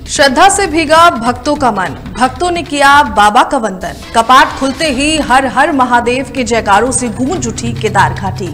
श्रद्धा से भीगा भक्तों का मन, भक्तों ने किया बाबा का वंदन। कपाट खुलते ही हर हर महादेव के जयकारों से गूंज उठी केदार घाटी।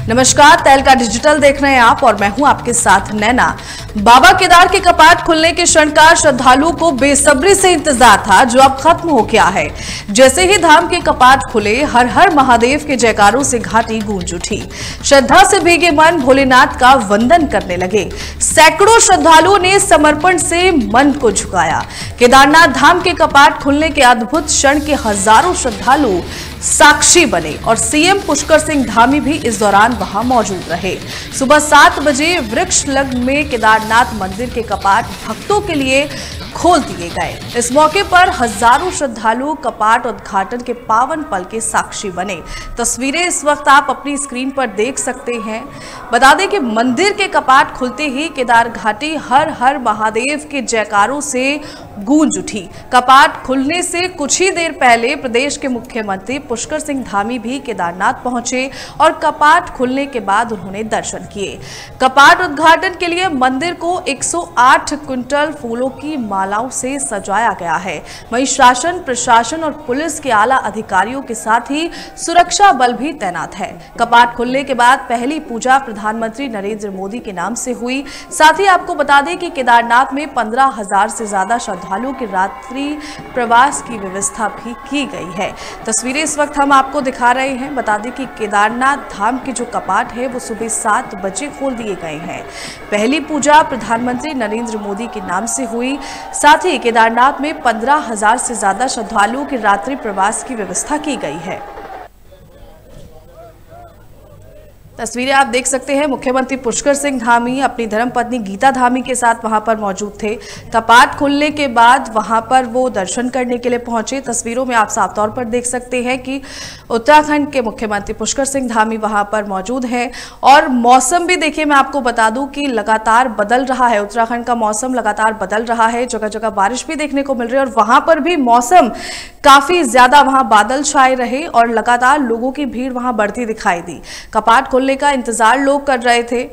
नमस्कार, तहलका डिजिटल देख रहे हैं आप और मैं हूं आपके साथ नैना। बाबा केदार के कपाट खुलने के क्षण का श्रद्धालुओं को बेसब्री से इंतजार था, जो अब खत्म हो गया है। जैसे ही धाम के कपाट खुले, हर हर महादेव के जयकारों से घाटी गूंज उठी। श्रद्धा से भीगे मन भोलेनाथ का वंदन करने लगे। सैकड़ों श्रद्धालुओं ने समर्पण से मन को झुकाया। केदारनाथ धाम के कपाट खुलने के अद्भुत क्षण के हजारों श्रद्धालु साक्षी बने और सीएम पुष्कर सिंह धामी भी इस दौरान वहां मौजूद रहे। सुबह 7 बजे वृक्ष लग्न में केदारनाथ मंदिर के कपाट भक्तों के लिए खोल दिए गए। इस मौके पर हजारों श्रद्धालु कपाट उद्घाटन के पावन पल के साक्षी बने। तस्वीरें इस वक्त आप अपनी स्क्रीन पर देख सकते हैं। बता दें कि मंदिर के कपाट खुलते ही केदार घाटी हर हर महादेव के जयकारों से गूंज उठी। कपाट खुलने से कुछ ही देर पहले प्रदेश के मुख्यमंत्री पुष्कर सिंह धामी भी केदारनाथ पहुंचे और कपाट खुलने के बाद उन्होंने दर्शन किए। कपाट उद्घाटन के लिए मंदिर को 108 क्विंटल फूलों की मालाओं से सजाया गया है। वहीं शासन, प्रशासन और पुलिस के आला अधिकारियों के साथ ही सुरक्षा बल भी तैनात है। कपाट खुलने के बाद पहली पूजा प्रधानमंत्री नरेंद्र मोदी के नाम से हुई। साथ ही आपको बता दें कि केदारनाथ में 15,000 से ज्यादा श्रद्धालुओं के रात्रि प्रवास की व्यवस्था भी की गई है। तस्वीरें इस वक्त हम आपको दिखा रहे हैं। बता दें कि केदारनाथ धाम के जो कपाट है वो सुबह 7 बजे खोल दिए गए हैं। पहली पूजा प्रधानमंत्री नरेंद्र मोदी के नाम से हुई। साथ ही केदारनाथ में 15,000 से ज्यादा श्रद्धालुओं के रात्रि प्रवास की व्यवस्था की गई है। तस्वीरें आप देख सकते हैं। मुख्यमंत्री पुष्कर सिंह धामी अपनी धर्मपत्नी गीता धामी के साथ वहां पर मौजूद थे। कपाट खुलने के बाद वहां पर वो दर्शन करने के लिए पहुंचे। तस्वीरों में आप साफ तौर पर देख सकते हैं कि उत्तराखंड के मुख्यमंत्री पुष्कर सिंह धामी वहां पर मौजूद हैं। और मौसम भी देखिए, मैं आपको बता दूं कि लगातार बदल रहा है। उत्तराखंड का मौसम लगातार बदल रहा है, जगह जगह बारिश भी देखने को मिल रही है और वहां पर भी मौसम काफी ज्यादा वहां बादल छाए रहे और लगातार लोगों की भीड़ वहां बढ़ती दिखाई दी। कपाट खुलने का इंतजार लोग कर रहे थे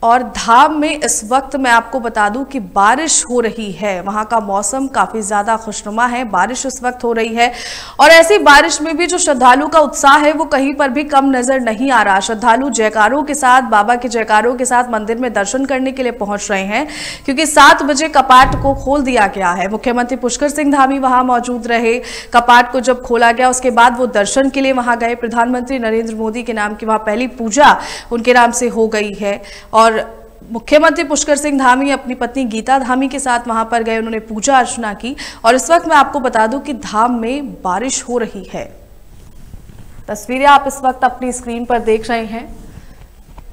और धाम में इस वक्त मैं आपको बता दूं कि बारिश हो रही है। वहां का मौसम काफी ज्यादा खुशनुमा है, बारिश इस वक्त हो रही है और ऐसी बारिश में भी जो श्रद्धालु का उत्साह है वो कहीं पर भी कम नजर नहीं आ रहा। श्रद्धालु जयकारों के साथ, बाबा के जयकारों के साथ मंदिर में दर्शन करने के लिए पहुंच रहे हैं, क्योंकि 7 बजे कपाट को खोल दिया गया है। मुख्यमंत्री पुष्कर सिंह धामी वहां मौजूद रहे। कपाट को जब खोला गया उसके बाद वो दर्शन के लिए वहां गए। प्रधानमंत्री नरेंद्र मोदी के नाम की वहां पहली पूजा उनके नाम से हो गई है और मुख्यमंत्री पुष्कर सिंह धामी अपनी पत्नी गीता धामी के साथ वहां पर गए। उन्होंने पूजा अर्चना की और इस वक्त मैं आपको बता दूं कि धाम में बारिश हो रही है। तस्वीरें आप इस वक्त अपनी स्क्रीन पर देख रहे हैं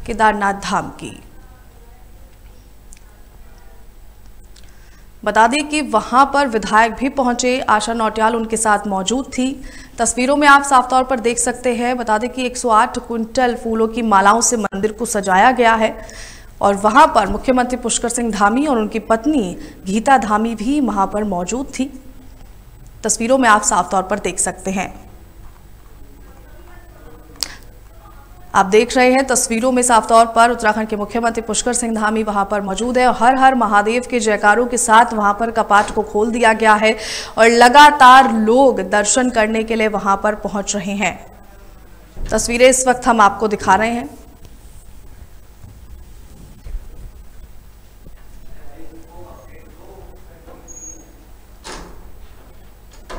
केदारनाथ धाम की। बता दें कि वहां पर विधायक भी पहुंचे, आशा नौटियाल उनके साथ मौजूद थी। तस्वीरों में आप साफ तौर पर देख सकते हैं। बता दें कि 108 क्विंटल फूलों की मालाओं से मंदिर को सजाया गया है और वहां पर मुख्यमंत्री पुष्कर सिंह धामी और उनकी पत्नी गीता धामी भी वहां पर मौजूद थी। तस्वीरों में आप साफ तौर पर देख सकते हैं। आप देख रहे हैं तस्वीरों में साफ तौर पर उत्तराखंड के मुख्यमंत्री पुष्कर सिंह धामी वहां पर मौजूद है और हर हर महादेव के जयकारों के साथ वहां पर कपाट को खोल दिया गया है और लगातार लोग दर्शन करने के लिए वहां पर पहुंच रहे हैं। तस्वीरें इस वक्त हम आपको दिखा रहे हैं।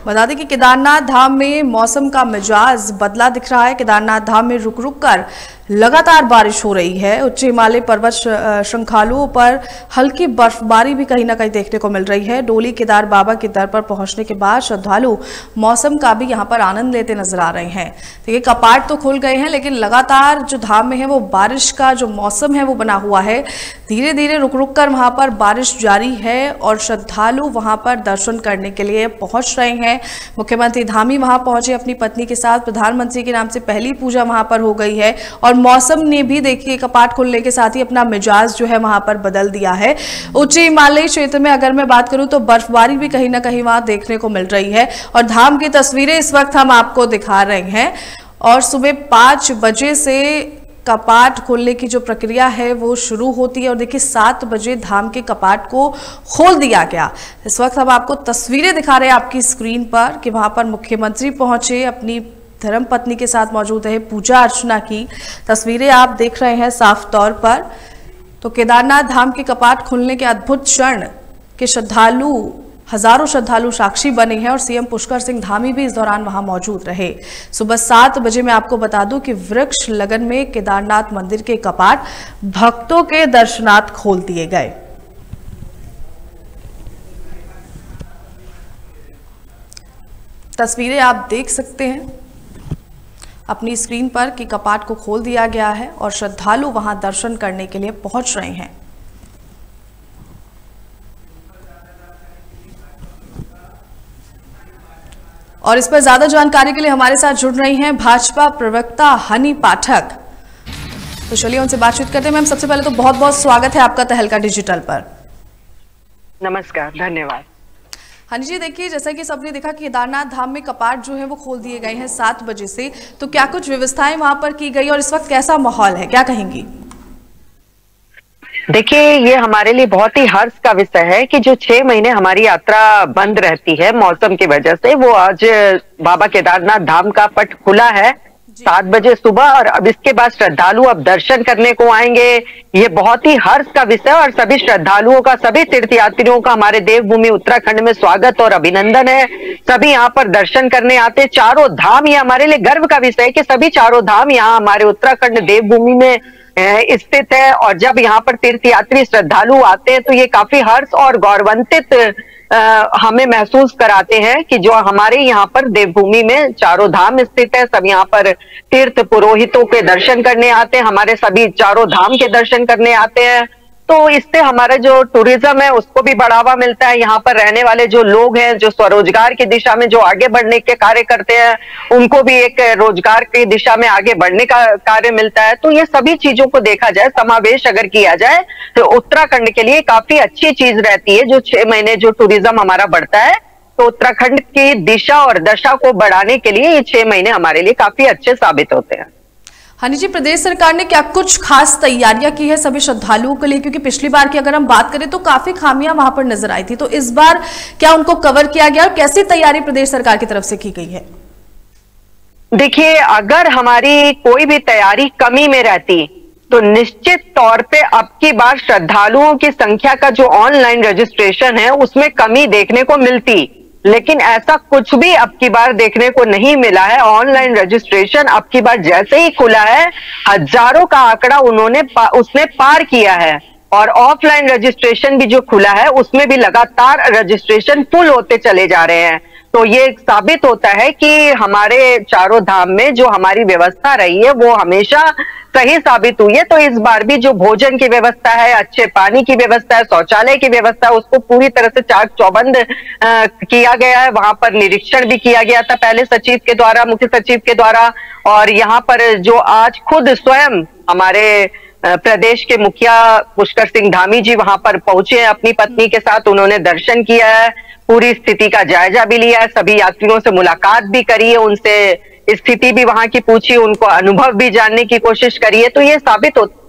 बता दें कि केदारनाथ धाम में मौसम का मिजाज बदला दिख रहा है। केदारनाथ धाम में रुक रुक कर लगातार बारिश हो रही है। उच्च हिमालय पर्वत श्रृंखलाओं पर हल्की बर्फबारी भी कहीं ना कहीं देखने को मिल रही है। डोली केदार बाबा के दर पर पहुंचने के बाद श्रद्धालु मौसम का भी यहां पर आनंद लेते नजर आ रहे हैं। देखिए, कपाट तो खुल गए हैं लेकिन लगातार जो धाम में है वो बारिश का जो मौसम है वो बना हुआ है। धीरे धीरे रुक रुक कर वहां पर बारिश जारी है और श्रद्धालु वहां पर दर्शन करने के लिए पहुंच रहे हैं। मुख्यमंत्री धामी वहां पहुंचे अपनी पत्नी के साथ। प्रधानमंत्री के नाम से पहली पूजा वहां पर हो गई है और मौसम ने भी देखिए कपाट खुलने के साथ ही अपना मिजाज जो है वहां पर बदल दिया है। उच्च हिमालयी क्षेत्र में अगर मैं बात करूं तो बर्फबारी भी कहीं ना कहीं वहां देखने को मिल रही है और धाम की तस्वीरें इस वक्त हम आपको दिखा रहे हैं। और सुबह 5 बजे से कपाट खोलने की जो प्रक्रिया है वो शुरू होती है और देखिए 7 बजे धाम के कपाट को खोल दिया गया। इस वक्त हम आपको तस्वीरें दिखा रहे हैं आपकी स्क्रीन पर कि वहां पर मुख्यमंत्री पहुंचे, अपनी धर्मपत्नी के साथ मौजूद है, पूजा अर्चना की तस्वीरें आप देख रहे हैं साफ तौर पर। तो केदारनाथ धाम के कपाट खुलने के अद्भुत क्षण के हजारों श्रद्धालु साक्षी बने हैं और सीएम पुष्कर सिंह धामी भी इस दौरान वहां मौजूद रहे। सुबह 7 बजे मैं आपको बता दूं कि वृक्ष लगन में केदारनाथ मंदिर के कपाट भक्तों के दर्शनार्थ खोल दिए गए। तस्वीरें आप देख सकते हैं अपनी स्क्रीन पर कि कपाट को खोल दिया गया है और श्रद्धालु वहां दर्शन करने के लिए पहुंच रहे हैं। और इस पर ज्यादा जानकारी के लिए हमारे साथ जुड़ रही हैं भाजपा प्रवक्ता हनी पाठक। तो चलिए उनसे बातचीत करते हैं। मैम, सबसे पहले तो बहुत बहुत स्वागत है आपका तहलका डिजिटल पर। नमस्कार, धन्यवाद। हनी जी, देखिए जैसा कि सबने देखा कि केदारनाथ धाम में कपाट जो है वो खोल दिए गए हैं 7 बजे से, तो क्या कुछ व्यवस्थाएं वहां पर की गई और इस वक्त कैसा माहौल है, क्या कहेंगी? देखिए, ये हमारे लिए बहुत ही हर्ष का विषय है कि जो 6 महीने हमारी यात्रा बंद रहती है मौसम की वजह से, वो आज बाबा केदारनाथ धाम का पट खुला है 7 बजे सुबह और अब इसके बाद श्रद्धालु अब दर्शन करने को आएंगे। ये बहुत ही हर्ष का विषय और सभी श्रद्धालुओं का, सभी तीर्थयात्रियों का हमारे देवभूमि उत्तराखंड में स्वागत और अभिनंदन है। सभी यहाँ पर दर्शन करने आते, चारों धाम, ये हमारे लिए गर्व का विषय है कि सभी चारों धाम यहाँ हमारे उत्तराखंड देवभूमि में स्थित है और जब यहाँ पर तीर्थयात्री श्रद्धालु आते हैं तो ये काफी हर्ष और गौरवान्वित हमें महसूस कराते हैं कि जो हमारे यहाँ पर देवभूमि में चारों धाम स्थित है, सब यहाँ पर तीर्थ पुरोहितों के दर्शन करने आते हैं, हमारे सभी चारों धाम के दर्शन करने आते हैं। तो इससे हमारा जो टूरिज्म है उसको भी बढ़ावा मिलता है। यहाँ पर रहने वाले जो लोग हैं, जो स्वरोजगार की दिशा में जो आगे बढ़ने के कार्य करते हैं, उनको भी एक रोजगार की दिशा में आगे बढ़ने का कार्य मिलता है। तो ये सभी चीजों को देखा जाए, समावेश अगर किया जाए तो उत्तराखंड के लिए काफी अच्छी चीज रहती है। जो 6 महीने जो टूरिज्म हमारा बढ़ता है, तो उत्तराखंड की दिशा और दशा को बढ़ाने के लिए ये 6 महीने हमारे लिए काफी अच्छे साबित होते हैं। हनी जी, प्रदेश सरकार ने क्या कुछ खास तैयारियां की है सभी श्रद्धालुओं के लिए, क्योंकि पिछली बार की अगर हम बात करें तो काफी खामियां वहां पर नजर आई थी, तो इस बार क्या उनको कवर किया गया और कैसी तैयारी प्रदेश सरकार की तरफ से की गई है? देखिए, अगर हमारी कोई भी तैयारी कमी में रहती तो निश्चित तौर पे अब की बार श्रद्धालुओं की संख्या का जो ऑनलाइन रजिस्ट्रेशन है उसमें कमी देखने को मिलती, लेकिन ऐसा कुछ भी अब की बार देखने को नहीं मिला है। ऑनलाइन रजिस्ट्रेशन अब की बार जैसे ही खुला है, हजारों का आंकड़ा उसने पार किया है और ऑफलाइन रजिस्ट्रेशन भी जो खुला है उसमें भी लगातार रजिस्ट्रेशन फुल होते चले जा रहे हैं। तो ये साबित होता है कि हमारे चारों धाम में जो हमारी व्यवस्था रही है वो हमेशा सही साबित हुई है। तो इस बार भी जो भोजन की व्यवस्था है, अच्छे पानी की व्यवस्था है, शौचालय की व्यवस्था है, उसको पूरी तरह से चाक चौबंद किया गया है। वहां पर निरीक्षण भी किया गया था पहले सचिव के द्वारा, मुख्य सचिव के द्वारा, और यहाँ पर जो आज खुद स्वयं हमारे प्रदेश के मुखिया पुष्कर सिंह धामी जी वहां पर पहुंचे हैं अपनी पत्नी के साथ, उन्होंने दर्शन किया है, पूरी स्थिति का जायजा भी लिया है, सभी यात्रियों से मुलाकात भी करी है, उनसे स्थिति भी वहां की पूछी, उनको अनुभव भी जानने की कोशिश करी है। तो ये साबित होता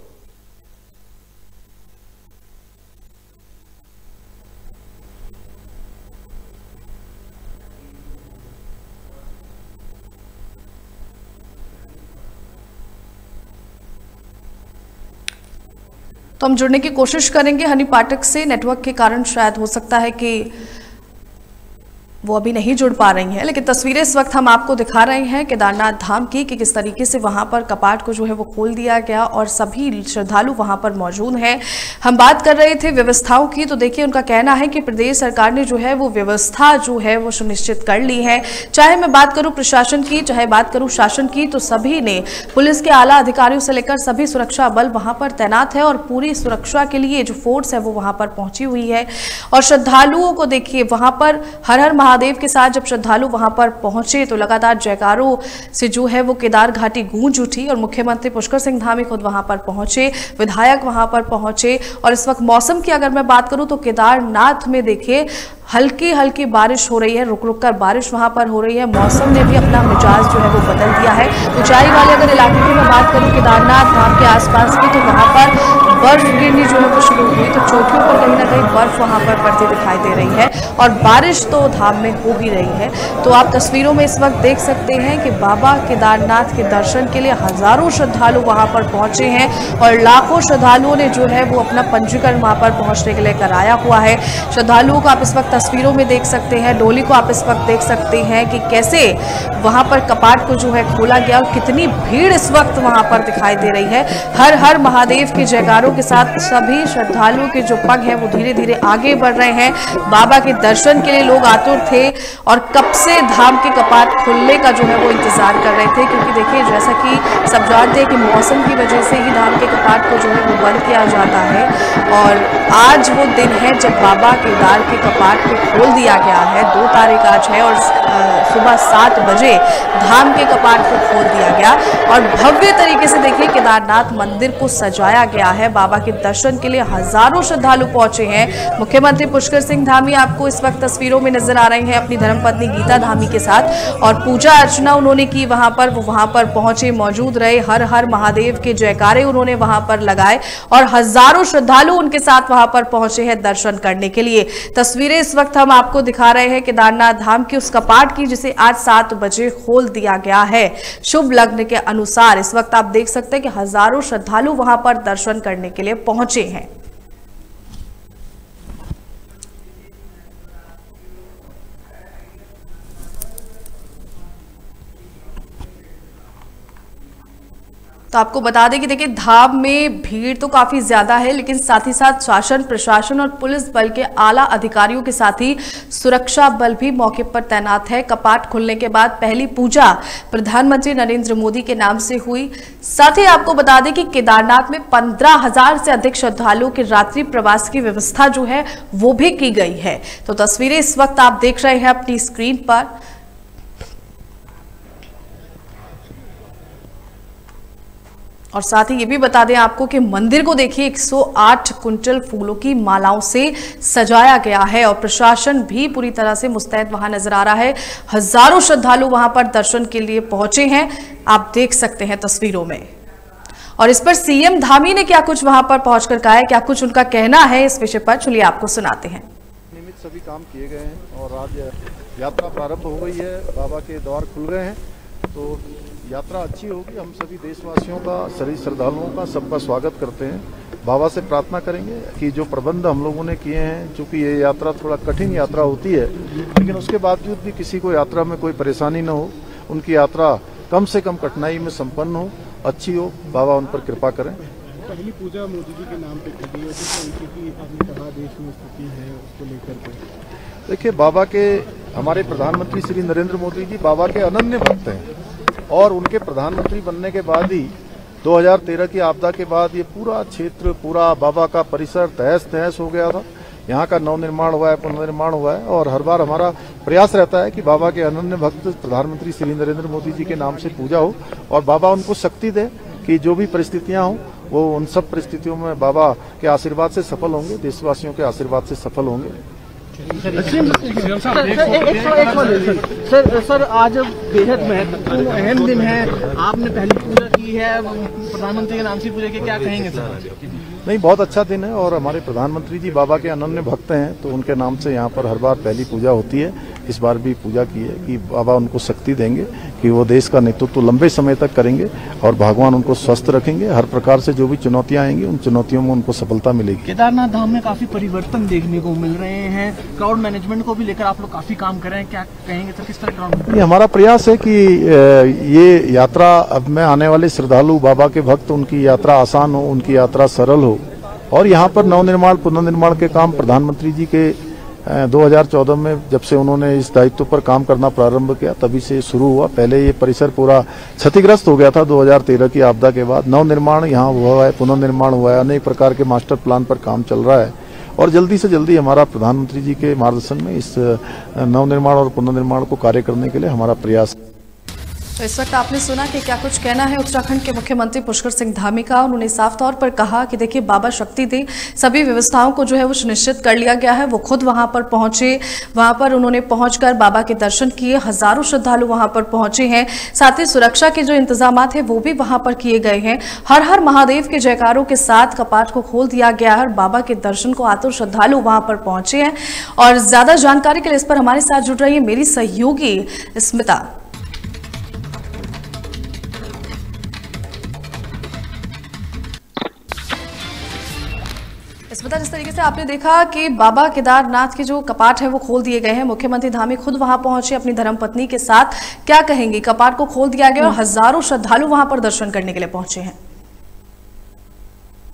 तो हम जुड़ने की कोशिश करेंगे हनी पाठक से। नेटवर्क के कारण शायद हो सकता है कि वो अभी नहीं जुड़ पा रही हैं, लेकिन तस्वीरें इस वक्त हम आपको दिखा रहे हैं केदारनाथ धाम की कि किस तरीके से वहां पर कपाट को जो है वो खोल दिया गया और सभी श्रद्धालु वहां पर मौजूद हैं। हम बात कर रहे थे व्यवस्थाओं की, तो देखिए उनका कहना है कि प्रदेश सरकार ने जो है वो व्यवस्था जो है वो सुनिश्चित कर ली है। चाहे मैं बात करूं प्रशासन की, चाहे बात करूं शासन की, तो सभी ने, पुलिस के आला अधिकारियों से लेकर सभी सुरक्षा बल वहां पर तैनात है और पूरी सुरक्षा के लिए जो फोर्स है वो वहां पर पहुंची हुई है। और श्रद्धालुओं को देखिए वहां पर हर हर महादेव के साथ जब श्रद्धालु वहां पर पहुंचे तो लगातार जयकारों से जो है वो केदार घाटी गूंज उठी और मुख्यमंत्री पुष्कर सिंह धामी खुद वहां पर पहुंचे, विधायक वहां पर पहुंचे। और इस वक्त मौसम की अगर मैं बात करूं तो केदारनाथ में देखिए हल्की हल्की बारिश हो रही है, रुक रुक कर बारिश वहां पर हो रही है। मौसम ने भी अपना मिजाज जो है वो बदल दिया है। ऊंचाई वाले अगर इलाके की मैं बात करूं केदारनाथ धाम के आसपास की, तो वहां पर बर्फ गिरनी जो है वो शुरू हुई, तो चोटियों पर कहीं ना कहीं बर्फ वहां पर पड़ती दिखाई दे रही है और बारिश तो धाम में हो ही रही है। तो आप तस्वीरों में इस वक्त देख सकते हैं कि बाबा केदारनाथ के दर्शन के लिए हजारों श्रद्धालु वहां पर पहुंचे हैं और लाखों श्रद्धालुओं ने जो है वो अपना पंजीकरण वहां पर पहुंचने के लिए कराया हुआ है। श्रद्धालुओं को आप इस वक्त तस्वीरों में देख सकते हैं, डोली को आप इस वक्त देख सकते हैं कि कैसे वहां पर कपाट को जो है खोला गया और कितनी भीड़ इस वक्त वहां पर दिखाई दे रही है। हर हर महादेव के जयकारों के साथ सभी श्रद्धालुओं के जो पग है वो धीरे धीरे आगे बढ़ रहे हैं। बाबा के दर्शन के लिए लोग आतुर थे और कब से धाम के कपाट खुलने का जो है वो इंतजार कर रहे थे, क्योंकि देखिए जैसा कि सब जानते हैं कि मौसम की वजह से ही धाम के कपाट को जो है वो बंद किया जाता है और आज वो दिन है जब बाबा केदार के कपाट को खोल दिया गया है। 2 तारीख आज है और सुबह 7 बजे धाम के कपाट को खोल दिया गया और भव्य तरीके से देखिए केदारनाथ मंदिर को सजाया गया है। बाबा के दर्शन के लिए हजारों श्रद्धालु पहुंचे हैं। मुख्यमंत्री पुष्कर सिंह धामी आपको इस वक्त तस्वीरों में नजर आ रहे हैं अपनी धर्मपत्नी गीता धामी के साथ और पूजा अर्चना उन्होंने की वहां पर, वो वहां पर पहुंचे, मौजूद रहे, हर हर महादेव के जयकारे उन्होंने वहां पर लगाए और हजारों श्रद्धालु उनके साथ वहां पर पहुंचे हैं दर्शन करने के लिए। तस्वीरें इस वक्त हम आपको दिखा रहे हैं केदारनाथ धाम के उस कपाट की जिसे आज 7 बजे खोल दिया गया है। शुभ लग्न के अनुसार इस वक्त आप देख सकते हैं कि हजारों श्रद्धालु वहां पर दर्शन करने के लिए पहुंचे हैं। तो आपको बता दें कि देखिए धाम में भीड़ तो काफी ज्यादा है, लेकिन साथ ही साथ शासन प्रशासन और पुलिस बल के आला अधिकारियों के साथ ही सुरक्षा बल भी मौके पर तैनात है। कपाट खुलने के बाद पहली पूजा प्रधानमंत्री नरेंद्र मोदी के नाम से हुई। साथ ही आपको बता दें कि केदारनाथ में 15,000 से अधिक श्रद्धालुओं के रात्रि प्रवास की व्यवस्था जो है वो भी की गई है। तो तस्वीरें इस वक्त आप देख रहे हैं अपनी स्क्रीन पर और साथ ही ये भी बता दें आपको कि मंदिर को देखिए 108 कुंटल फूलों की मालाओं से सजाया गया है और प्रशासन भी पूरी तरह से मुस्तैद वहां नजर आ रहा है। हजारों श्रद्धालु वहां पर दर्शन के लिए पहुंचे हैं, आप देख सकते हैं तस्वीरों में। और इस पर सीएम धामी ने क्या कुछ वहां पर पहुंचकर कहा है, क्या कुछ उनका कहना है इस विषय पर, चलिए आपको सुनाते हैं। नियमित सभी काम किए गए हैं और आज यात्रा प्रारंभ हो गई है, बाबा के द्वार खुल गए हैं, तो यात्रा अच्छी होगी। हम सभी देशवासियों का, सभी श्रद्धालुओं का, सबका स्वागत करते हैं। बाबा से प्रार्थना करेंगे कि जो प्रबंध हम लोगों ने किए हैं, चूंकि ये यात्रा थोड़ा कठिन यात्रा होती है, लेकिन उसके बावजूद भी किसी को यात्रा में कोई परेशानी न हो, उनकी यात्रा कम से कम कठिनाई में संपन्न हो, अच्छी हो, बाबा उन पर कृपा करें। पहली पूजा मोदी जी के नाम पे की गई है, उनकी आपने कहा देश में स्थिति है उसको लेकर के। देखिए, बाबा के, हमारे प्रधानमंत्री श्री नरेंद्र मोदी जी बाबा के अनन्य भक्त हैं और उनके प्रधानमंत्री बनने के बाद ही 2013 की आपदा के बाद ये पूरा क्षेत्र, पूरा बाबा का परिसर तहस नहस हो गया था। यहाँ का नवनिर्माण हुआ है, पुनर्निर्माण हुआ है और हर बार हमारा प्रयास रहता है कि बाबा के अनन्य भक्त प्रधानमंत्री श्री नरेंद्र मोदी जी के नाम से पूजा हो और बाबा उनको शक्ति दे कि जो भी परिस्थितियां हों वो उन सब परिस्थितियों में बाबा के आशीर्वाद से सफल होंगे, देशवासियों के आशीर्वाद से सफल होंगे। सर आज बेहद महत्वपूर्ण अहम दिन है, आपने पहली पूजा की है, प्रधानमंत्री के नाम से पूजा की, क्या कहेंगे सर? नहीं, बहुत अच्छा दिन है और हमारे प्रधानमंत्री जी बाबा के अनन्य भक्त हैं, तो उनके नाम से यहाँ पर हर बार पहली पूजा होती है। इस बार भी पूजा की है कि बाबा उनको शक्ति देंगे कि वो देश का नेतृत्व लंबे समय तक करेंगे और भगवान उनको स्वस्थ रखेंगे। हर प्रकार से जो भी चुनौतियां आएंगी उन चुनौतियों में उनको सफलता मिलेगी। केदारनाथ धाम में काफी परिवर्तन देखने को मिल रहे हैं, क्राउड मैनेजमेंट को भी लेकर आप लोग काफी काम कर रहे हैं, क्या कहेंगे सर, किस तरह क्राउड? हमारा प्रयास है कि ये यात्रा अब में आने वाले श्रद्धालु, बाबा के भक्त, उनकी यात्रा आसान हो, उनकी यात्रा सरल हो और यहाँ पर नवनिर्माण, पुनर्निर्माण के काम प्रधानमंत्री जी के 2014 में जब से उन्होंने इस दायित्व पर काम करना प्रारंभ किया तभी से शुरू हुआ। पहले ये परिसर पूरा क्षतिग्रस्त हो गया था 2013 की आपदा के बाद। नवनिर्माण यहाँ हुआ है, पुनर्निर्माण हुआ है, अनेक प्रकार के मास्टर प्लान पर काम चल रहा है और जल्दी से जल्दी हमारा प्रधानमंत्री जी के मार्गदर्शन में इस नवनिर्माण और पुनर्निर्माण को कार्य करने के लिए हमारा प्रयास है। तो इस वक्त आपने सुना कि क्या कुछ कहना है उत्तराखंड के मुख्यमंत्री पुष्कर सिंह धामी का। उन्होंने साफ तौर पर कहा कि देखिए बाबा शक्ति दे, सभी व्यवस्थाओं को जो है वो सुनिश्चित कर लिया गया है। वो खुद वहां पर पहुंचे, वहां पर उन्होंने पहुंचकर बाबा के दर्शन किए। हजारों श्रद्धालु वहां पर पहुंचे हैं। साथ ही सुरक्षा के जो इंतजाम है वो भी वहां पर किए गए हैं। हर हर महादेव के जयकारों के साथ कपाट को खोल दिया गया है और बाबा के दर्शन को आतुर श्रद्धालु वहां पर पहुंचे हैं। और ज्यादा जानकारी के लिए इस पर हमारे साथ जुड़ रही है मेरी सहयोगी स्मिता। स्मिता, जिस तरीके से आपने देखा कि बाबा केदारनाथ के जो कपाट है वो खोल दिए गए हैं, मुख्यमंत्री धामी खुद वहां पहुंचे अपनी धर्मपत्नी के साथ, क्या कहेंगी? कपाट को खोल दिया गया और हजारों श्रद्धालु वहां पर दर्शन करने के लिए पहुंचे हैं।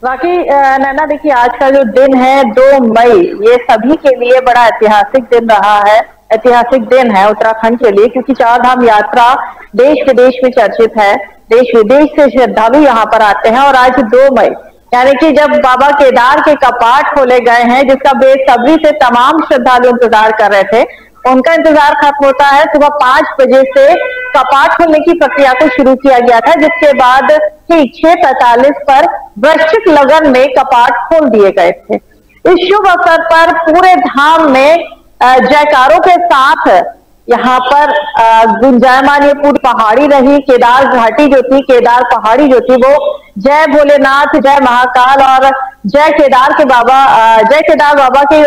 बाकी नैना देखिए, आज का जो दिन है 2 मई, ये सभी के लिए बड़ा ऐतिहासिक दिन रहा है। ऐतिहासिक दिन है उत्तराखंड के लिए, क्योंकि 4 धाम यात्रा देश विदेश में चर्चित है। देश विदेश से श्रद्धालु यहाँ पर आते हैं और आज 2 मई यानी कि जब बाबा केदार के कपाट खोले गए हैं, जिसका बेसब्री से तमाम श्रद्धालु इंतजार कर रहे थे, उनका इंतजार खत्म होता है। सुबह 5 बजे से कपाट खोलने की प्रक्रिया को शुरू किया गया था, जिसके बाद ठीक 6:45 पर वृश्चिक लगन में कपाट खोल दिए गए थे। इस शुभ अवसर पर पूरे धाम में जयकारों के साथ यहाँ पर गुंजायमान ये पूरी पहाड़ी रही। केदार घाटी जो थी, केदार पहाड़ी जो थी, वो जय भोलेनाथ, जय महाकाल और जय केदार बाबा के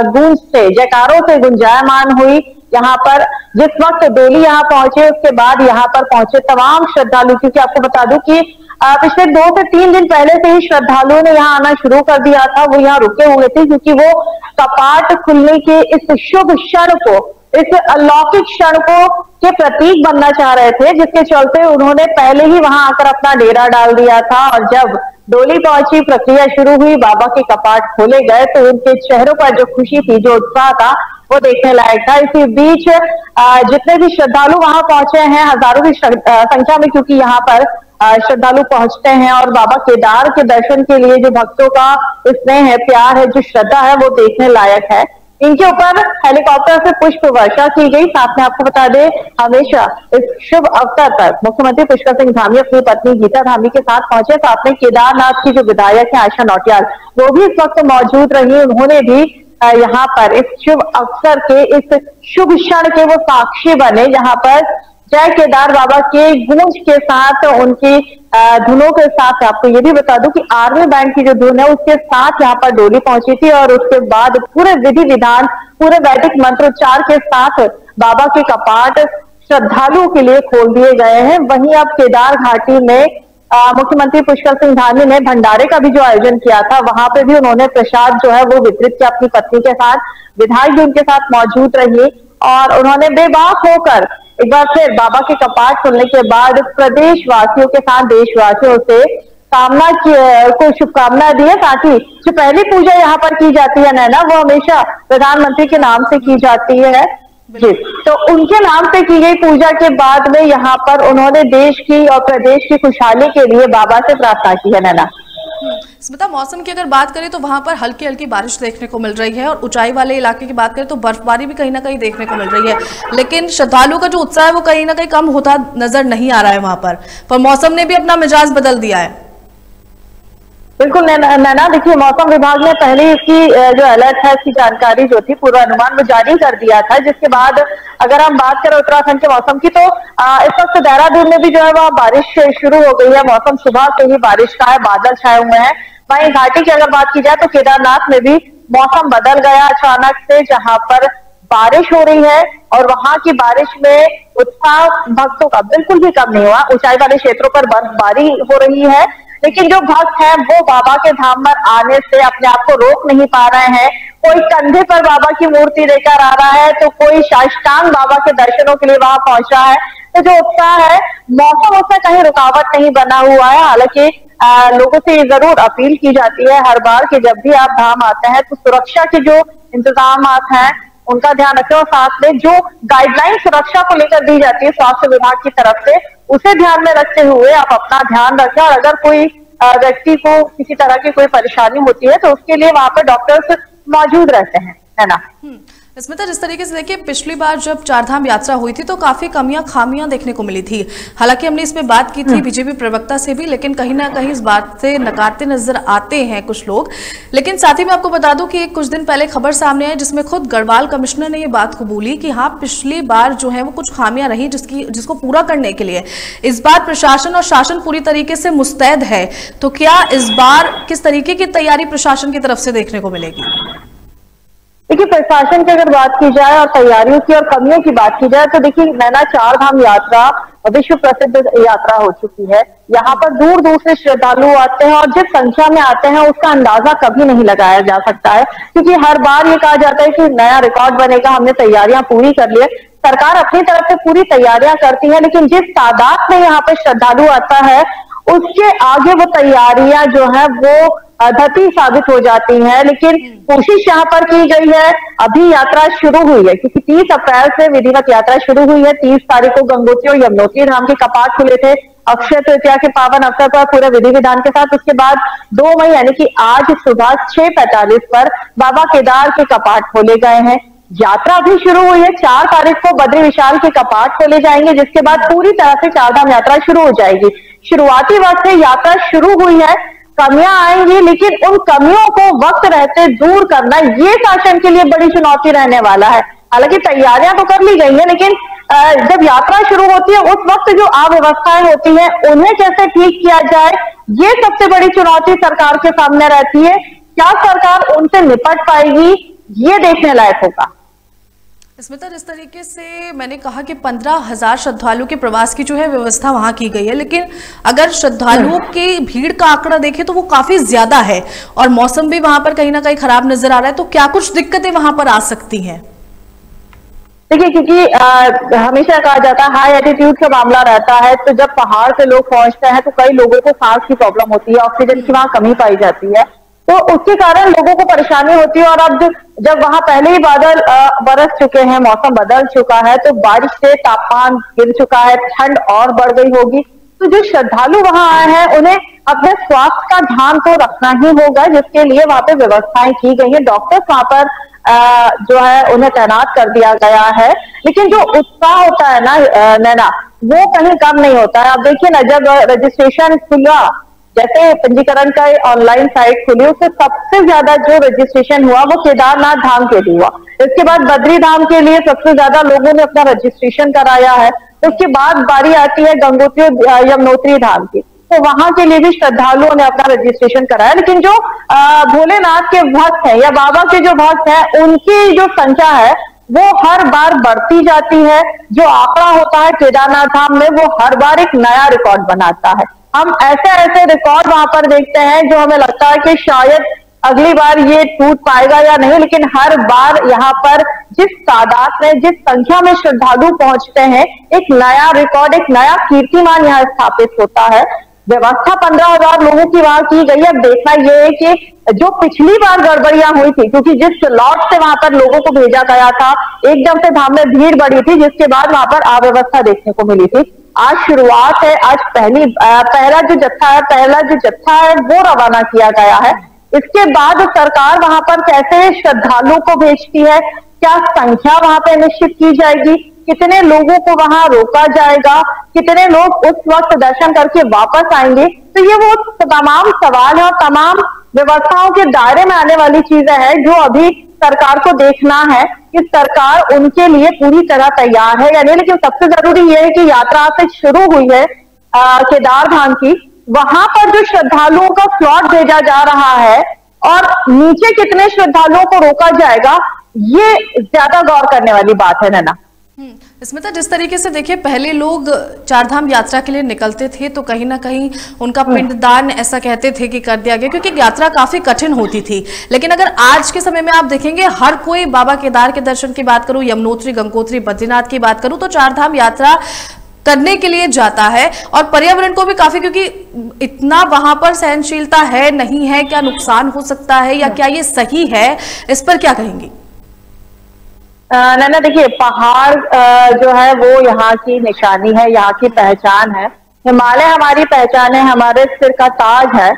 गूंज से, जयकारों से गुंजायमान हुई। यहाँ पर जिस वक्त डोली यहाँ पहुंचे, उसके बाद यहाँ पर पहुंचे तमाम श्रद्धालु, क्योंकि आपको बता दूं कि पिछले 2 से 3 दिन पहले से ही श्रद्धालुओं ने यहाँ आना शुरू कर दिया था। वो यहाँ रुके हुए थे, क्योंकि वो कपाट खुलने के इस शुभ क्षण को, इस अलौकिक क्षण को के प्रतीक बनना चाह रहे थे, जिसके चलते उन्होंने पहले ही वहां आकर अपना डेरा डाल दिया था। और जब डोली पहुंची, प्रक्रिया शुरू हुई, बाबा के कपाट खोले गए, तो उनके चेहरों पर जो खुशी थी, जो उत्साह था, वो देखने लायक था। इसी बीच जितने भी श्रद्धालु वहां पहुंचे हैं, हजारों की संख्या में, क्योंकि यहाँ पर श्रद्धालु पहुंचते हैं और बाबा केदार के दर्शन के लिए जो भक्तों का स्नेह है, प्यार है, जो श्रद्धा है, वो देखने लायक है। इनके ऊपर हेलीकॉप्टर से पुष्प वर्षा की गई। साथ में आपको बता दें, हमेशा इस शुभ अवसर पर मुख्यमंत्री पुष्कर सिंह धामी अपनी पत्नी गीता धामी के साथ पहुंचे। साथ में केदारनाथ की जो विधायक है आशा नौटियाल, वो भी इस वक्त मौजूद रही। उन्होंने भी यहाँ पर इस शुभ अवसर के, इस शुभ क्षण के वो साक्षी बने, जहाँ पर जय केदार बाबा के गूंज के साथ, उनकी धुनों के साथ। आपको ये भी बता दूं कि आर्मी बैंड की जो धुन है, उसके साथ यहाँ पर डोली पहुंची थी और उसके बाद पूरे विधि विधान, पूरे वैदिक मंत्रोच्चार के साथ बाबा के कपाट श्रद्धालुओं के लिए खोल दिए गए हैं। वहीं अब केदार घाटी में मुख्यमंत्री पुष्कर सिंह धामी ने भंडारे का भी जो आयोजन किया था, वहां पे भी उन्होंने प्रसाद जो है वो वितरित किया अपनी पत्नी के साथ। विधायक भी उनके साथ मौजूद रही और उन्होंने बेबाक होकर एक बार फिर बाबा के कपाट खुलने के बाद प्रदेशवासियों के साथ देशवासियों से को शुभकामना दी है। साथ ही जो पहली पूजा यहाँ पर की जाती है नैना, वो हमेशा प्रधानमंत्री के नाम से की जाती है जी। तो उनके नाम से की गई पूजा के बाद में यहाँ पर उन्होंने देश की और प्रदेश की खुशहाली के लिए बाबा से प्रार्थना की है नैना। स्मिता, मौसम की अगर बात करें तो वहां पर हल्की हल्की बारिश देखने को मिल रही है और ऊंचाई वाले इलाके की बात करें तो बर्फबारी भी कहीं ना कहीं देखने को मिल रही है, लेकिन श्रद्धालुओं का जो उत्साह है वो कहीं ना कहीं कम होता नजर नहीं आ रहा है वहां पर मौसम ने भी अपना मिजाज बदल दिया है। बिल्कुल नैना, देखिए मौसम विभाग ने पहले इसकी जो अलर्ट है, इसकी जानकारी जो थी, पूर्वानुमान वो जारी कर दिया था। जिसके बाद अगर हम बात करें उत्तराखंड के मौसम की, तो इस वक्त देहरादून में भी जो है वह बारिश शुरू हो गई है। मौसम सुबह से ही बारिश का है, बादल छाए हुए हैं। वहीं घाटी की अगर बात की जाए तो केदारनाथ में भी मौसम बदल गया अचानक से, जहां पर बारिश हो रही है और वहां की बारिश में उत्साह भक्तों का बिल्कुल भी कम नहीं हुआ। ऊंचाई वाले क्षेत्रों पर बर्फबारी हो रही है, लेकिन जो भक्त हैं वो बाबा के धाम पर आने से अपने आप को रोक नहीं पा रहे हैं। कोई कंधे पर बाबा की मूर्ति लेकर आ रहा है, तो कोई साष्टांग बाबा के दर्शनों के लिए वहां पहुंच रहा है। तो जो उत्साह है, मौसम उसमें कहीं रुकावट नहीं बना हुआ है। हालांकि लोगों से ये जरूर अपील की जाती है हर बार कि जब भी आप धाम आते हैं तो सुरक्षा के जो इंतजाम हैं उनका ध्यान रखें, और साथ में जो गाइडलाइन सुरक्षा को लेकर दी जाती है स्वास्थ्य विभाग की तरफ से, उसे ध्यान में रखते हुए आप अपना ध्यान रखें। और अगर कोई व्यक्ति को किसी तरह की कोई परेशानी होती है तो उसके लिए वहां पर डॉक्टर्स मौजूद रहते हैं, है ना। स्मिता, जिस तरीके से देखिए पिछली बार जब चारधाम यात्रा हुई थी तो काफी खामियां देखने को मिली थी। हालांकि हमने इसमें बात की थी बीजेपी प्रवक्ता से भी, लेकिन कहीं ना कहीं इस बात से नकारते नजर आते हैं कुछ लोग। लेकिन साथ ही मैं आपको बता दूं कि कुछ दिन पहले खबर सामने आई जिसमें खुद गढ़वाल कमिश्नर ने ये बात कबूली कि हाँ, पिछली बार जो है वो कुछ खामियां रही जिसको पूरा करने के लिए इस बार प्रशासन और शासन पूरी तरीके से मुस्तैद है। तो क्या इस बार किस तरीके की तैयारी प्रशासन की तरफ से देखने को मिलेगी? देखिए, प्रशासन की अगर बात की जाए और तैयारियों की और कमियों की बात की जाए तो देखिए, नैना चारधाम यात्रा विश्व प्रसिद्ध यात्रा हो चुकी है। यहाँ पर दूर दूर से श्रद्धालु आते हैं और जिस संख्या में आते हैं उसका अंदाजा कभी नहीं लगाया जा सकता है, क्योंकि हर बार ये कहा जाता है कि नया रिकॉर्ड बनेगा, हमने तैयारियां पूरी कर ली है। सरकार अपनी तरफ से पूरी तैयारियां करती है, लेकिन जिस तादाद में यहाँ पर श्रद्धालु आता है उसके आगे वो तैयारियां जो है वो अधती साबित हो जाती हैं। लेकिन कोशिश यहाँ पर की गई है। अभी यात्रा शुरू हुई है क्योंकि 30 अप्रैल से विधिवत यात्रा शुरू हुई है। 30 तारीख को गंगोत्री और यमुनोत्री धाम के कपाट खुले थे अक्षय तृतीया के पावन अवसर पर पूरे विधि विधान के साथ। उसके बाद 2 मई यानी कि आज सुबह 6:45 पर बाबा केदार के कपाट खोले गए हैं। यात्रा भी शुरू हुई है। 4 तारीख को बद्री विशाल के कपाट खोले जाएंगे, जिसके बाद पूरी तरह से चारधाम यात्रा शुरू हो जाएगी। शुरुआती वक्त से यात्रा शुरू हुई है, कमियां आएंगी, लेकिन उन कमियों को वक्त रहते दूर करना ये शासन के लिए बड़ी चुनौती रहने वाला है। हालांकि तैयारियां तो कर ली गई है, लेकिन जब यात्रा शुरू होती है उस वक्त जो अव्यवस्थाएं होती हैं उन्हें कैसे ठीक किया जाए, ये सबसे बड़ी चुनौती सरकार के सामने रहती है। क्या सरकार उनसे निपट पाएगी, ये देखने लायक होगा। स्मिता, जिस तरीके से मैंने कहा कि 15,000 श्रद्धालुओं के प्रवास की जो है व्यवस्था वहां की गई है, लेकिन अगर श्रद्धालुओं की भीड़ का आंकड़ा देखें तो वो काफी ज्यादा है और मौसम भी वहां पर कहीं ना कहीं खराब नजर आ रहा है। तो क्या कुछ दिक्कतें वहां पर आ सकती हैं? देखिए, क्योंकि हमेशा कहा जाता है हाई एल्टीट्यूड का मामला रहता है, तो जब पहाड़ से लोग पहुंचते हैं तो कई लोगों को सांस की प्रॉब्लम होती है, ऑक्सीजन की वहां कमी पाई जाती है, तो उसके कारण लोगों को परेशानी होती है। और अब जब वहां पहले ही बादल बरस चुके हैं, मौसम बदल चुका है, तो बारिश से तापमान गिर चुका है, ठंड और बढ़ गई होगी। तो जो श्रद्धालु वहां आए हैं उन्हें अपने स्वास्थ्य का ध्यान तो रखना ही होगा, जिसके लिए वहां पे व्यवस्थाएं की गई है। डॉक्टर्स वहां पर जो है उन्हें तैनात कर दिया गया है। लेकिन जो उत्साह होता है ना नैना, वो कहीं कम नहीं होता है। अब देखिए ना, जब रजिस्ट्रेशन खुला, जैसे पंजीकरण का ऑनलाइन साइट खुली, उससे सबसे ज्यादा जो रजिस्ट्रेशन हुआ वो केदारनाथ धाम के लिए हुआ। इसके बाद बद्री धाम के लिए सबसे ज्यादा लोगों ने अपना रजिस्ट्रेशन कराया है। उसके बाद बारी आती है गंगोत्री यमुनोत्री धाम की, तो वहां के लिए भी श्रद्धालुओं ने अपना रजिस्ट्रेशन कराया। लेकिन जो भोलेनाथ के भक्त हैं या बाबा के जो भक्त हैं, उनकी जो संख्या है वो हर बार बढ़ती जाती है। जो आंकड़ा होता है केदारनाथ धाम में, वो हर बार एक नया रिकॉर्ड बनाता है। हम ऐसे ऐसे रिकॉर्ड वहां पर देखते हैं जो हमें लगता है कि शायद अगली बार ये टूट पाएगा या नहीं, लेकिन हर बार यहाँ पर जिस तादाद में, जिस संख्या में श्रद्धालु पहुंचते हैं, एक नया रिकॉर्ड, एक नया कीर्तिमान यहाँ स्थापित होता है। व्यवस्था 15,000 लोगों की वहां की गई है। अब देखना यह है कि जो पिछली बार गड़बड़ियां हुई थी, क्योंकि जिस लॉट से वहां पर लोगों को भेजा गया था, एकदम से धाम में भीड़ बढ़ी थी, जिसके बाद वहां पर अव्यवस्था देखने को मिली थी। आज शुरुआत है, आज पहला जो जत्था है वो रवाना किया गया है। इसके बाद सरकार वहां पर कैसे श्रद्धालुओं को भेजती है, क्या संख्या वहां पर निश्चित की जाएगी, कितने लोगों को वहां रोका जाएगा, कितने लोग उस वक्त दर्शन करके वापस आएंगे, तो ये वो तमाम सवाल है और तमाम व्यवस्थाओं के दायरे में आने वाली चीजें हैं जो अभी सरकार को देखना है कि सरकार उनके लिए पूरी तरह तैयार है या नहीं। लेकिन सबसे जरूरी यह है कि यात्रा से शुरू हुई है केदार धाम की, वहां पर जो श्रद्धालुओं का स्लॉट भेजा जा रहा है और नीचे कितने श्रद्धालुओं को रोका जाएगा, ये ज्यादा गौर करने वाली बात है नैना। स्मिता, जिस तरीके से देखिए पहले लोग चारधाम यात्रा के लिए निकलते थे तो कहीं ना कहीं उनका पिंडदान ऐसा कहते थे कि कर दिया गया, क्योंकि यात्रा काफी कठिन होती थी। लेकिन अगर आज के समय में आप देखेंगे, हर कोई बाबा केदार के दर्शन की बात करूं, यमुनोत्री, गंगोत्री, बद्रीनाथ की बात करूं, तो चारधाम यात्रा करने के लिए जाता है। और पर्यावरण को भी काफी, क्योंकि इतना वहां पर सहनशीलता है नहीं है, क्या नुकसान हो सकता है या क्या ये सही है, इस पर क्या कहेंगी? नैना, देखिए पहाड़ जो है वो यहाँ की निशानी है, यहाँ की पहचान है। हिमालय हमारी पहचान है, हमारे सिर का ताज है।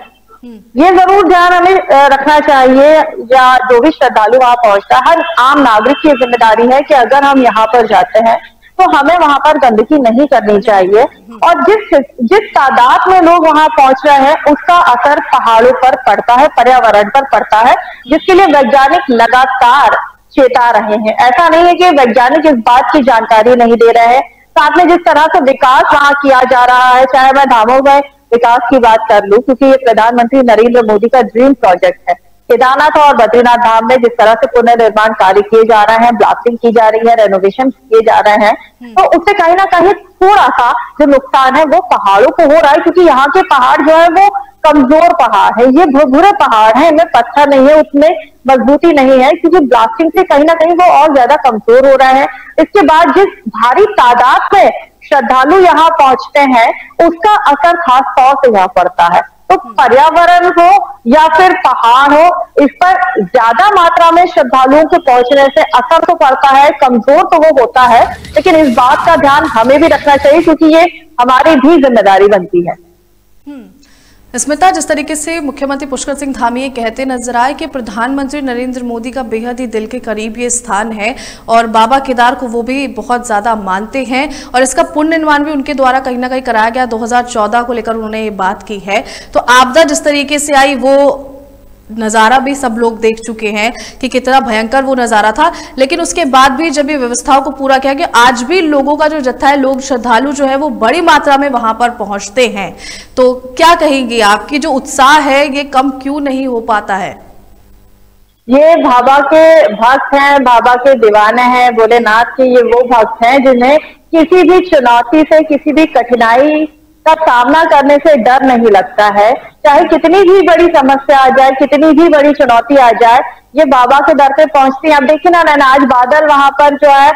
ये जरूर ध्यान हमें रखना चाहिए, या जो भी श्रद्धालु वहां पहुंचता है, हर आम नागरिक की जिम्मेदारी है कि अगर हम यहाँ पर जाते हैं तो हमें वहां पर गंदगी नहीं करनी चाहिए। और जिस तादाद में लोग वहां पहुंच रहे हैं उसका असर पहाड़ों पर पड़ता है, पर्यावरण पर पड़ता है, जिसके लिए वैज्ञानिक लगातार चेता रहे हैं। ऐसा नहीं है कि वैज्ञानिक इस बात की जानकारी नहीं दे रहे हैं। साथ में जिस तरह से विकास वहां किया जा रहा है, चाहे मैं धामों में विकास की बात कर लूं, क्योंकि ये प्रधानमंत्री नरेंद्र मोदी का ड्रीम प्रोजेक्ट है। केदारनाथ और बद्रीनाथ धाम में जिस तरह से पुनर्निर्माण कार्य किए जा रहे हैं, ब्लास्टिंग की जा रही है, रेनोवेशन किए जा रहे हैं, तो उससे कहीं ना कहीं थोड़ा सा जो नुकसान है वो पहाड़ों को हो रहा है, क्योंकि यहाँ के पहाड़ जो है वो कमजोर पहाड़ है, ये भुरभुरे पहाड़ है, इनमें पत्थर नहीं है, उसमें मजबूती नहीं है, क्योंकि ब्लास्टिंग से कहीं ना कहीं वो और ज्यादा कमजोर हो रहा है। इसके बाद जिस भारी तादाद में श्रद्धालु यहाँ पहुंचते हैं उसका असर खास तौर से यहाँ पड़ता है। तो पर्यावरण हो या फिर पहाड़ हो, इस पर ज्यादा मात्रा में श्रद्धालुओं के पहुंचने से असर तो पड़ता है, कमजोर तो वो होता है, लेकिन इस बात का ध्यान हमें भी रखना चाहिए क्योंकि ये हमारी भी जिम्मेदारी बनती है। स्मिता, जिस तरीके से मुख्यमंत्री पुष्कर सिंह धामी ये कहते नजर आए कि प्रधानमंत्री नरेंद्र मोदी का बेहद ही दिल के करीब ये स्थान है और बाबा केदार को वो भी बहुत ज्यादा मानते हैं और इसका पुनर्निर्माण भी उनके द्वारा कहीं ना कहीं कराया गया, 2014 को लेकर उन्होंने ये बात की है। तो आपदा जिस तरीके से आई वो नज़ारा भी सब लोग देख चुके हैं कि कितना भयंकर वो नज़ारा था, लेकिन उसके बाद भी जब ये व्यवस्थाओं को पूरा किया गया, आज भी लोगों का जो जत्था है, लोग श्रद्धालु जो है वो बड़ी मात्रा में वहां पर पहुंचते हैं। तो क्या कहेंगे, आपकी जो उत्साह है ये कम क्यों नहीं हो पाता है? ये बाबा के भक्त हैं, बाबा के दीवाने हैं, भोलेनाथ के ये वो भक्त हैं जिन्हें किसी भी चुनौती से, किसी भी कठिनाई का सामना करने से डर नहीं लगता है। चाहे कितनी भी बड़ी समस्या आ जाए, कितनी भी बड़ी चुनौती आ जाए, ये बाबा के दर पे पहुंचती है। आप देखिए ना, आज बादल वहां पर जो है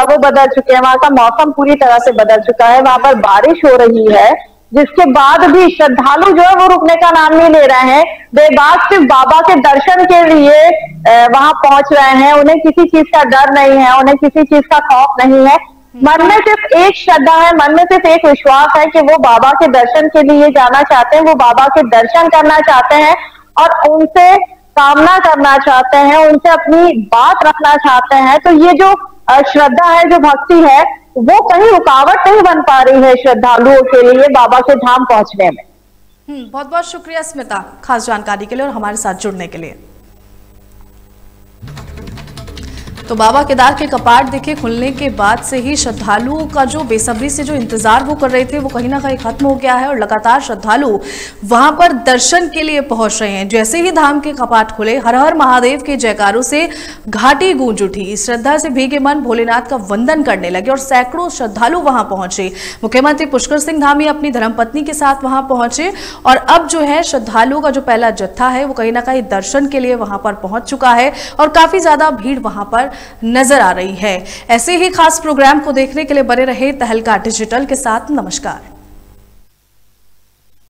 वो बदल चुके हैं, वहां का मौसम पूरी तरह से बदल चुका है, वहां पर बारिश हो रही है, जिसके बाद भी श्रद्धालु जो है वो रुकने का नाम नहीं ले रहे हैं। बेबाक सिर्फ बाबा के दर्शन के लिए वहां पहुंच रहे हैं, उन्हें किसी चीज का डर नहीं है, उन्हें किसी चीज का खौफ नहीं है। मन में सिर्फ एक श्रद्धा है, मन में सिर्फ एक विश्वास है कि वो बाबा के दर्शन के लिए जाना चाहते हैं, वो बाबा के दर्शन करना चाहते हैं और उनसे कामना करना चाहते हैं, उनसे अपनी बात रखना चाहते हैं। तो ये जो श्रद्धा है, जो भक्ति है, वो कहीं रुकावट नहीं बन पा रही है श्रद्धालुओं के लिए बाबा के धाम पहुंचने में। बहुत बहुत शुक्रिया स्मिता, खास जानकारी के लिए और हमारे साथ जुड़ने के लिए। तो बाबा केदार के कपाट देखिए खुलने के बाद से ही श्रद्धालुओं का जो बेसब्री से जो इंतजार वो कर रहे थे वो कहीं ना कहीं खत्म हो गया है और लगातार श्रद्धालु वहां पर दर्शन के लिए पहुंच रहे हैं। जैसे ही धाम के कपाट खुले, हर हर महादेव के जयकारों से घाटी गूंज उठी। श्रद्धा से भीगे मन भोलेनाथ का वंदन करने लगे और सैकड़ों श्रद्धालु वहां पहुंचे। मुख्यमंत्री पुष्कर सिंह धामी अपनी धर्मपत्नी के साथ वहां पहुंचे और अब जो है श्रद्धालुओं का जो पहला जत्था है वो कहीं ना कहीं दर्शन के लिए वहां पर पहुंच चुका है और काफी ज्यादा भीड़ वहां पर नजर आ रही है। ऐसे ही खास प्रोग्राम को देखने के लिए बने रहे तहलका डिजिटल के साथ। नमस्कार।